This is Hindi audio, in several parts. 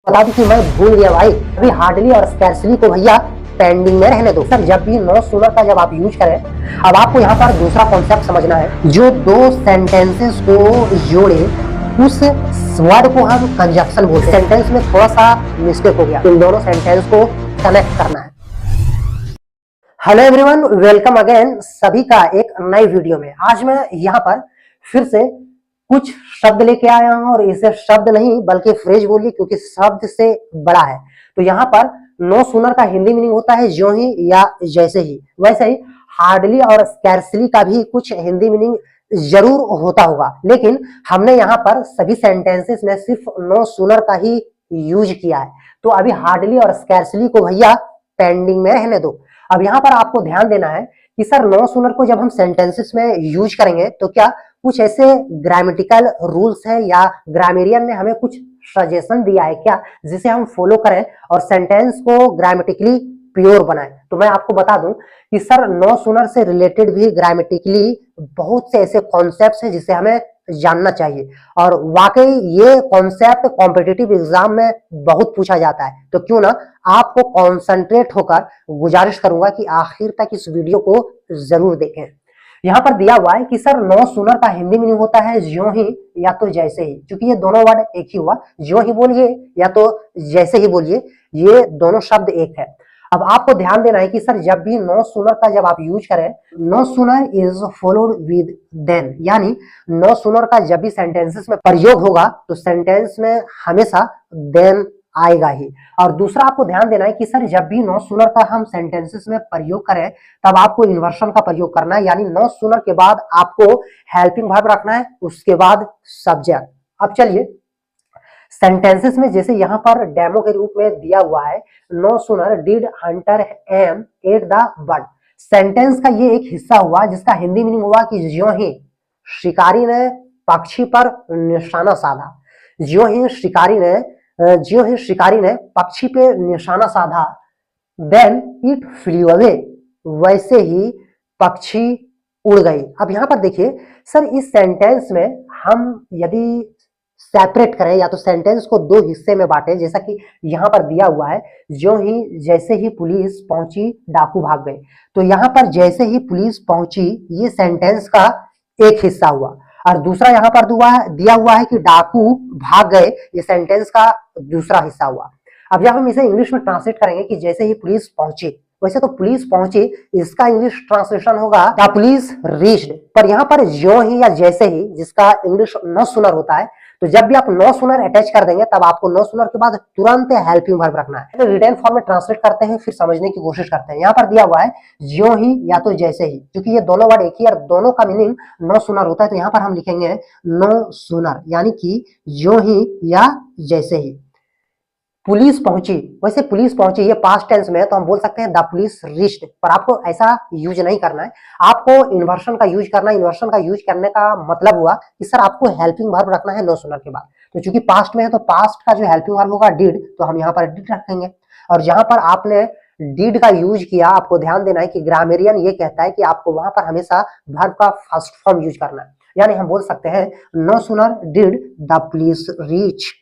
बता दूं कि मैं भूल गया भाई, अभी हार्डली और स्कैर्सली को भैया पेंडिंग में रहने दो सर। जब भी नो सूनर का जब आप यूज करें, अब आपको यहाँ पर दूसरा कॉन्सेप्ट समझना है। जो दो सेंटेंसेस को जोड़े उस वर्ड को हम कंजक्शन बोलते हैं। सेंटेंस में थोड़ा सा मिस्टेक हो गया, इन दोनों सेंटेंस को कनेक्ट करना है। हेलो एवरीवन, वेलकम अगेन सभी का एक नई वीडियो में। आज मैं यहाँ पर फिर से कुछ शब्द लेके आया हूं, और इसे शब्द नहीं बल्कि फ्रेज बोलिए, क्योंकि शब्द से बड़ा है। तो यहाँ पर नो सूनर का हिंदी मीनिंग होता है जो ही या जैसे ही। वैसे ही हार्डली और स्कैर्सली का भी कुछ हिंदी मीनिंग जरूर होता होगा, लेकिन हमने यहाँ पर सभी सेंटेंसेस में सिर्फ नो सूनर का ही यूज किया है। तो अभी हार्डली और स्कैर्सली को भैया पेंडिंग में रहने दो। अब यहाँ पर आपको ध्यान देना है कि सर नो सूनर को जब हम सेंटेंसेस में यूज करेंगे तो क्या कुछ ऐसे ग्रामेटिकल रूल्स है या ग्रामेरियन ने हमें कुछ सजेशन दिया है क्या, जिसे हम फॉलो करें और सेंटेंस को ग्रामेटिकली प्योर बनाएं। तो मैं आपको बता दूं कि सर नो सूनर से रिलेटेड भी ग्रामेटिकली बहुत से ऐसे कॉन्सेप्ट्स हैं जिसे हमें जानना चाहिए, और वाकई ये कॉन्सेप्ट कॉम्पिटिटिव एग्जाम में बहुत पूछा जाता है। तो क्यों ना आपको कॉन्सेंट्रेट होकर गुजारिश करूंगा कि आखिर तक इस वीडियो को जरूर देखें। यहाँ पर दिया हुआ है कि सर नो सूनर का हिंदी मीनिंग होता है ज्यों ही या तो जैसे ही। क्योंकि ये दोनों वर्ड एक ही हुआ, ज्यों ही बोलिए या तो जैसे ही बोलिए, ये दोनों शब्द एक है। अब आपको ध्यान देना है कि सर जब भी नो सूनर का जब आप यूज करें, no sooner is followed with then, यानी नो सूनर का जब भी सेंटेंसेस में प्रयोग होगा तो सेंटेंस में हमेशा देन आएगा ही। और दूसरा आपको ध्यान देना है कि सर जब भी नो सूनर का हम सेंटेंसेस में प्रयोग करें तब आपको इन्वर्सन का प्रयोग करना है, यानी नो सूनर के बाद आपको हेल्पिंग वर्ब रखना है, उसके बाद सब्जेक्ट। अब चलिए सेंटेंसेस में जैसे यहाँ पर डेमो के रूप में दिया हुआ है, no sooner did hunter aim at the bird. Sentence का ये एक हिस्सा हुआ जिसका हिंदी मीनिंग हुआ कि ज्यों ही शिकारी ने पक्षी पर निशाना साधा, ज्यों ही शिकारी ने पक्षी पे निशाना साधा, देन इट फ्लू अवे, वैसे ही पक्षी उड़ गई। अब यहाँ पर देखिए सर इस सेंटेंस में हम यदि सेपरेट करें या तो सेंटेंस को दो हिस्से में बांटे, जैसा कि यहाँ पर दिया हुआ है, जो ही जैसे ही पुलिस पहुंची डाकू भाग गए। तो यहाँ पर जैसे ही पुलिस पहुंची ये सेंटेंस का एक हिस्सा हुआ, और दूसरा यहाँ पर दिया हुआ है कि डाकू भाग गए, ये सेंटेंस का दूसरा हिस्सा हुआ। अब जब हम इसे इंग्लिश में ट्रांसलेट करेंगे कि जैसे ही पुलिस पहुंची, वैसे तो पुलिस पहुंची इसका इंग्लिश ट्रांसलेशन होगा द पुलिस रीच्ड, पर यहाँ पर ज्यों ही या जैसे ही जिसका इंग्लिश नो सूनर होता है, तो जब भी आप नो सूनर अटैच कर देंगे तब आपको नो सूनर के बाद तुरंत हेल्पिंग वर्ब रखना है। रिटन फॉर्म में ट्रांसलेट करते हैं फिर समझने की कोशिश करते हैं। यहाँ पर दिया हुआ है ज्यों ही या तो जैसे ही, क्योंकि ये दोनों वर्ड एक ही और दोनों का मीनिंग नो सूनर होता है, तो यहाँ पर हम लिखेंगे नो सूनर, यानी कि ज्यों ही या जैसे ही पुलिस पहुंची। वैसे पुलिस पहुंची ये पास्ट टेंस में है तो हम बोल सकते हैं द पुलिस रीच्ड, पर आपको ऐसा यूज नहीं करना है, आपको इन्वर्सन का यूज करना है। इन्वर्सन का यूज करने का मतलब हुआ कि सर आपको हेल्पिंग वर्ब रखना है नो सूनर के बाद। तो चूंकि पास्ट में है तो पास्ट का जो हेल्पिंग वर्ब होगा डिड, तो हम यहाँ पर डिड रखेंगे। और जहां पर आपने डिड का यूज किया, आपको ध्यान देना है कि ग्रामेरियन ये कहता है कि आपको वहां पर हमेशा वर्ब का फर्स्ट फॉर्म यूज करना है, यानी हम बोल सकते हैं no sooner did the police reach,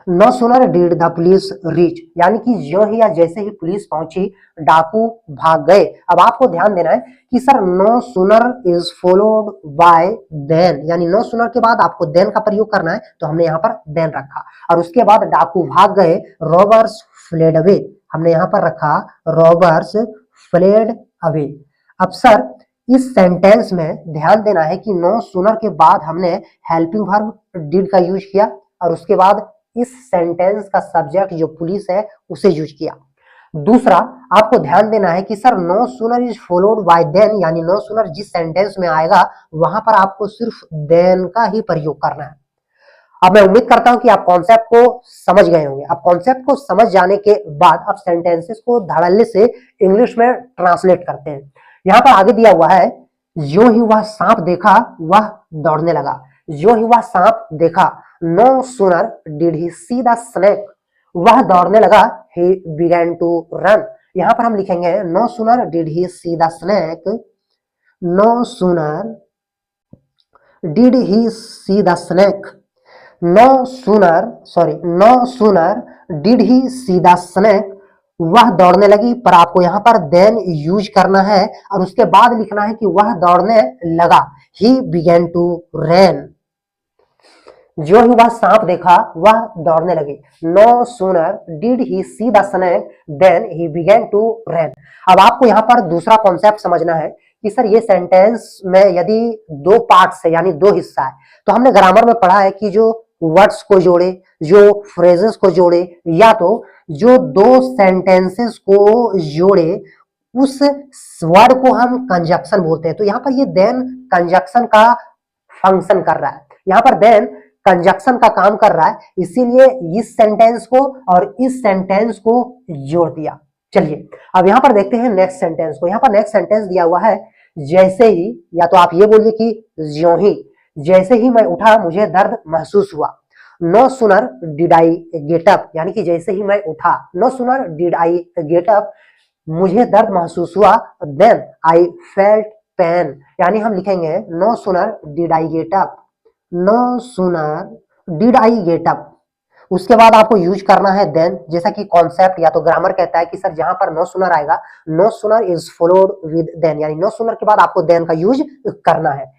no sooner did the police reach, यानी कि ज्यों ही या जैसे ही पुलिस पहुंची डाकू भाग गए। अब आपको ध्यान देना है कि sir no sooner is followed by then, यानी नो सूनर के बाद आपको देन का प्रयोग करना है, तो हमने यहाँ पर देन रखा। और उसके बाद डाकू भाग गए, रॉबर्स फ्लेड अवे, हमने यहाँ पर रखा रॉबर्स फ्लेड अवे। अब सर इस सेंटेंस में ध्यान देना है कि नो सूनर के बाद हमने हेल्पिंग वर्ब डिड का यूज किया, और उसके बाद इस सेंटेंस का सब्जेक्ट जो पुलिस है उसे यूज किया। दूसरा आपको ध्यान देना है कि sir no sooner is followed by then, यानी नो सूनर जिस सेंटेंस में आएगा वहां पर आपको सिर्फ देन का ही प्रयोग करना है। अब मैं उम्मीद करता हूं कि आप कॉन्सेप्ट को समझ गए होंगे। अब कॉन्सेप्ट को समझ जाने के बाद अब सेंटेंसेस को धड़ल्ले से इंग्लिश में ट्रांसलेट करते हैं। यहाँ पर आगे दिया हुआ है ज्यों ही वह सांप देखा वह दौड़ने लगा, ज्यों ही वह सांप देखा, no sooner did he see the snake, वह दौड़ने लगा, he began to run। यहाँ पर हम लिखेंगे no sooner did he see the snake, no sooner did he see the snake, no sooner did he see the snake, वह दौड़ने लगी, पर आपको यहाँ पर देन यूज करना है और उसके बाद लिखना है कि वह दौड़ने लगा। ही बिगेन टू रन, जो ही वह सांप देखा वह दौड़ने लगी। No sooner did he see the snake then he began to run. अब आपको यहाँ पर दूसरा कॉन्सेप्ट समझना है कि सर ये सेंटेंस में यदि दो पार्ट्स है यानी दो हिस्सा है, तो हमने ग्रामर में पढ़ा है कि जो वर्ड्स को जोड़े, जो फ्रेजेस को जोड़े, या तो जो दो सेंटेंसेस को जोड़े उस वर्ड को हम कंजक्शन बोलते हैं। तो यहाँ पर ये देन कंजक्शन का फंक्शन कर रहा है, यहाँ पर देन कंजक्शन का काम कर रहा है, इसीलिए इस सेंटेंस को और इस सेंटेंस को जोड़ दिया। चलिए अब यहां पर देखते हैं नेक्स्ट सेंटेंस को। यहां पर नेक्स्ट सेंटेंस दिया हुआ है जैसे ही, या तो आप ये बोलिए कि ज्यों ही, जैसे ही मैं उठा मुझे दर्द महसूस हुआ। No sooner did I get up, यानी कि जैसे ही मैं उठा, no sooner did I get up, मुझे दर्द महसूस हुआ, देन आई फेल्ट पेन, यानी हम लिखेंगे no sooner did I get up, no sooner did I get up, उसके बाद आपको यूज करना है देन, जैसा कि कॉन्सेप्ट या तो ग्रामर कहता है कि सर जहां पर नो सूनर आएगा, no sooner is followed with then, यानी नो सूनर के बाद आपको देन का यूज करना है।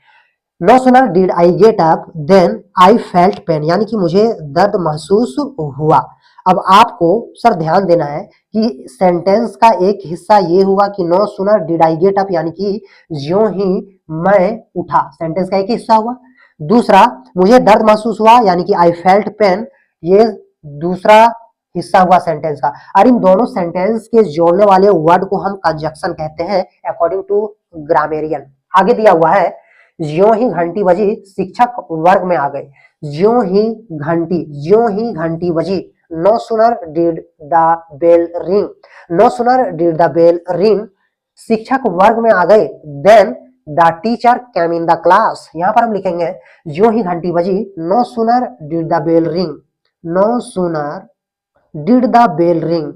No sooner did I get up then I felt pain, यानी कि मुझे दर्द महसूस हुआ। अब आपको सर ध्यान देना है कि सेंटेंस का एक हिस्सा ये हुआ कि no sooner did I get up, यानी कि ज्यों ही मैं उठा, सेंटेंस का एक हिस्सा हुआ। दूसरा मुझे दर्द महसूस हुआ, यानी कि आई फेल्ट पेन, ये दूसरा हिस्सा हुआ सेंटेंस का। और इन दोनों सेंटेंस के जोड़ने वाले वर्ड को हम कंजक्शन कहते हैं अकॉर्डिंग टू ग्रामेरियन। आगे दिया हुआ है ज्यों ही घंटी बजी शिक्षक वर्ग में आ गए, ज्यों ही घंटी बजी, no sooner did the bell ring, no sooner did the bell ring, शिक्षक वर्ग में आ गए, then the teacher came in the class, यहां पर हम लिखेंगे जो ही घंटी बजी, no sooner did the bell ring, no sooner did the bell ring,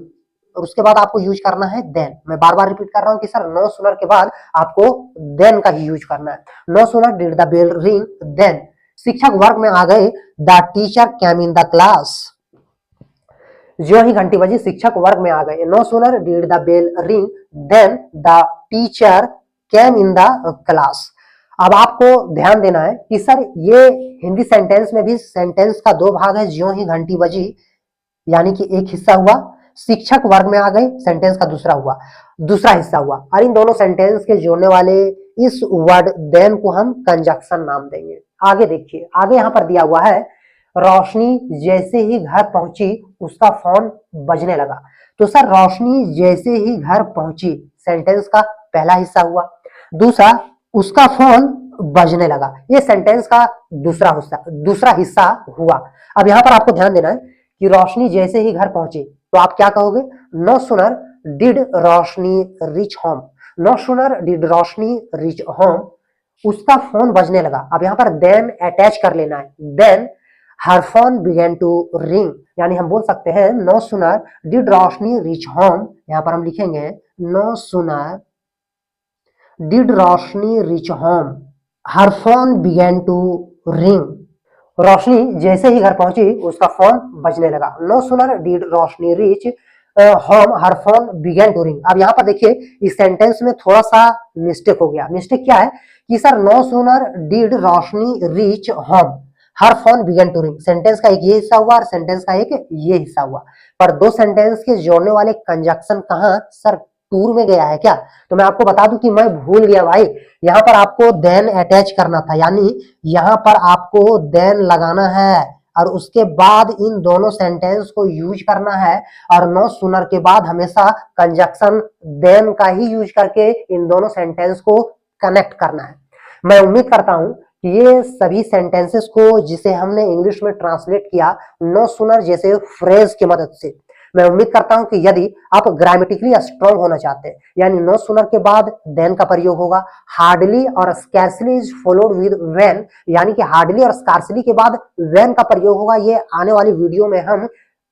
और उसके बाद आपको यूज करना है देन। मैं बार बार रिपीट कर रहा हूं कि सर नो सुनर के बाद आपको देन का ही यूज करना है। No sooner did the bell ring then शिक्षक वर्ग में आ गए, the teacher came in the class, जो ही घंटी बजी शिक्षक वर्ग में आ गए। No sooner did the bell ring then the teacher came in the class. अब आपको ध्यान देना है कि सर ये हिंदी सेंटेंस में भी सेंटेंस का दो भाग है, ज्यों ही घंटी बजी यानी कि एक हिस्सा हुआ, शिक्षक वर्ग में आ गए सेंटेंस का दूसरा हिस्सा हुआ, और इन दोनों सेंटेंस के जोड़ने वाले इस वर्ड देन को हम कंजक्शन नाम देंगे। आगे देखिए, आगे यहां पर दिया हुआ है रोशनी जैसे ही घर पहुंची उसका फोन बजने लगा। तो सर रोशनी जैसे ही घर पहुंची सेंटेंस का पहला हिस्सा हुआ, दूसरा उसका फोन बजने लगा, ये सेंटेंस का दूसरा हिस्सा हुआ। अब यहां पर आपको ध्यान देना है कि रोशनी जैसे ही घर पहुंची, तो आप क्या कहोगे, no sooner did Roshni reach home, no sooner did Roshni reach home, उसका फोन बजने लगा। अब यहां पर देन अटैच कर लेना है, then her phone began to ring, यानी हम बोल सकते हैं no sooner did Roshni reach home, यहां पर हम लिखेंगे no sooner did Roshni reach home, her phone began to ring, Roshni जैसे ही घर पहुंची उसका फोन बजने लगा। No sooner did Roshni reach home, her phone began to ring. अब यहाँ पर देखिए इस सेंटेंस में थोड़ा सा मिस्टेक हो गया। मिस्टेक क्या है कि sir no sooner did Roshni reach home, her phone began to ring, sentence का एक ये हिस्सा हुआ और सेंटेंस का एक ये हिस्सा हुआ, पर दो सेंटेंस के जोड़ने वाले कंजक्शन कहाँ सर टूर में गया है क्या? तो मैं आपको बता दूं कि मैं भूल गया भाई, यहाँ पर आपको देन अटैच करना था, यानी यहाँ पर आपको देन लगाना है और उसके बाद इन दोनों सेंटेंस को यूज करना है, और नो सुनर के बाद हमेशा कंजक्शन देन का ही यूज करके इन दोनों सेंटेंस को कनेक्ट करना है। मैं उम्मीद करता हूं कि ये सभी सेंटेंसेस को जिसे हमने इंग्लिश में ट्रांसलेट किया नो सुनर जैसे फ्रेज की मदद से, मैं उम्मीद करता हूं कि यदि आप ग्रामेटिकली स्ट्रांग होना चाहते हैं, यानी नो सुनर के बाद देन का प्रयोग होगा, हार्डली और scarcely is followed with when, यानी कि हार्डली और स्कार्सली के बाद व्हेन का प्रयोग होगा। ये आने वाली वीडियो में हम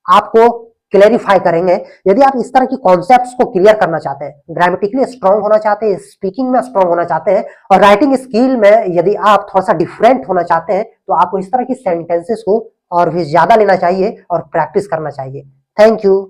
आपको क्लैरिफाई करेंगे। यदि आप इस तरह की कॉन्सेप्ट्स को क्लियर करना चाहते हैं, ग्रामेटिकली स्ट्रांग होना चाहते हैं, स्पीकिंग में स्ट्रांग होना चाहते हैं, और राइटिंग स्किल में यदि आप थोड़ा सा डिफरेंट होना चाहते हैं, तो आपको इस तरह की सेंटेंसेस को और भी ज्यादा लेना चाहिए और प्रैक्टिस करना चाहिए। Thank you.